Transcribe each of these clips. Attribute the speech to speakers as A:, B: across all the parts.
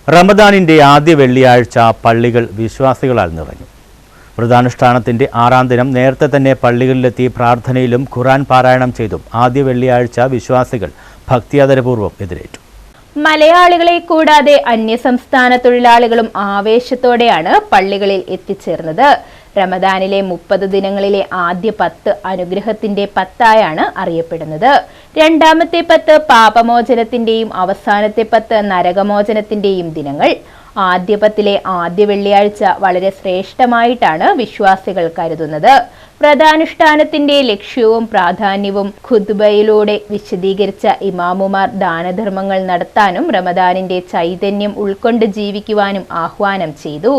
A: റമദാനിന്റെ ആദ്യ വെള്ളിയാഴ്ച പള്ളികൾ വിശ്വാസികളാൽ നിറഞ്ഞു. വ്രതാനുഷ്ഠാനത്തിന്റെ 6ാം ദിനം നേരത്തെ തന്നെ പള്ളികളിലെത്തി പ്രാർത്ഥനയിലും ഖുർആൻ പാരായണം ചെയ്തും ആദ്യ വെള്ളിയാഴ്ച വിശ്വാസികൾ ഭക്തിയാദരപൂർവ്വം എതിരേറ്റു.
B: മലയാളികളെ കൂടാതെ അന്യസംസ്ഥാന തൊഴിലാളികളും ആവേശത്തോടെയാണ് പള്ളികളിൽ എത്തിച്ചേർന്നത്. റമദാനിലെ 30 ദിനങ്ങളിലെ ആദ്യ 10 അനുഗ്രഹത്തിന്റെ 10ആയാണ് അറിയപ്പെടുന്നത്. രണ്ടാമത്തെ 10 പാപമോചനത്തിന്റെയും അവസാനത്തെ 10 നരകമോചനത്തിന്റെയും ദിനങ്ങൾ. ആദ്യ 10ലെ ആദ്യ വെള്ളിയാഴ്ച വളരെ ശ്രേഷ്ഠമായിട്ടാണ് വിശ്വാസികൾ കരുതുന്നത്. വ്രതാനുഷ്ഠാനത്തിന്റെ ലക്ഷ്യവും പ്രാധാന്യവും ഖുത്ബയിലൂടെ വിശദീകരിച്ച ഇമാമുമാർ ദാനധർമ്മങ്ങൾ നടത്താനും റമദാനിന്റെ ചൈതന്യം ഉൾക്കൊണ്ട് ജീവിക്കുവാനും ആഹ്വാനം ചെയ്തു.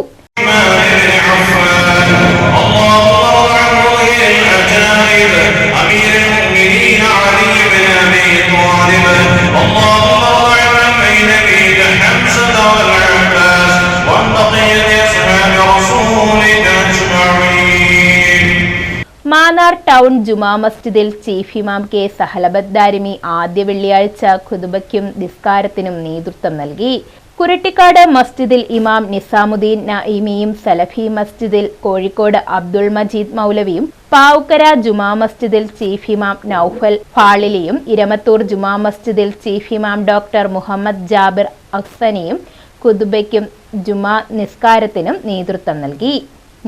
B: മാന്നാർ ടൗൺ ജുമാ മസ്ജിദിൽ ചീഫ് ഇമാം കെ സഹലബത്ത് ദാരിമി ആദ്യ വെള്ളിയാഴ്ച ഖുതുബയ്ക്കും നിസ്കാരത്തിനും നേതൃത്വം നൽകി. കുരട്ടിക്കാട് മസ്ജിദിൽ ഇമാം നിസാമുദ്ദീൻ നഈമിയും സലഫി മസ്ജിദിൽ കോഴിക്കോട് അബ്ദുൾ മജീദ് മൗലവിയും പാവുക്കര ജുമാ മസ്ജിദിൽ ചീഫ് ഇമാം നൌഫൽ ഫാളിലിയും ഇരമത്തൂർ ജുമാ മസ്ജിദിൽ ചീഫ് ഇമാം ഡോക്ടർ മുഹമ്മദ് ജാബിർ അഹ്സനിയും ഖുതുബയ്ക്കും ജുമാ നിസ്കാരത്തിനും നേതൃത്വം നൽകി.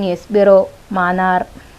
B: News bureau, Mannar.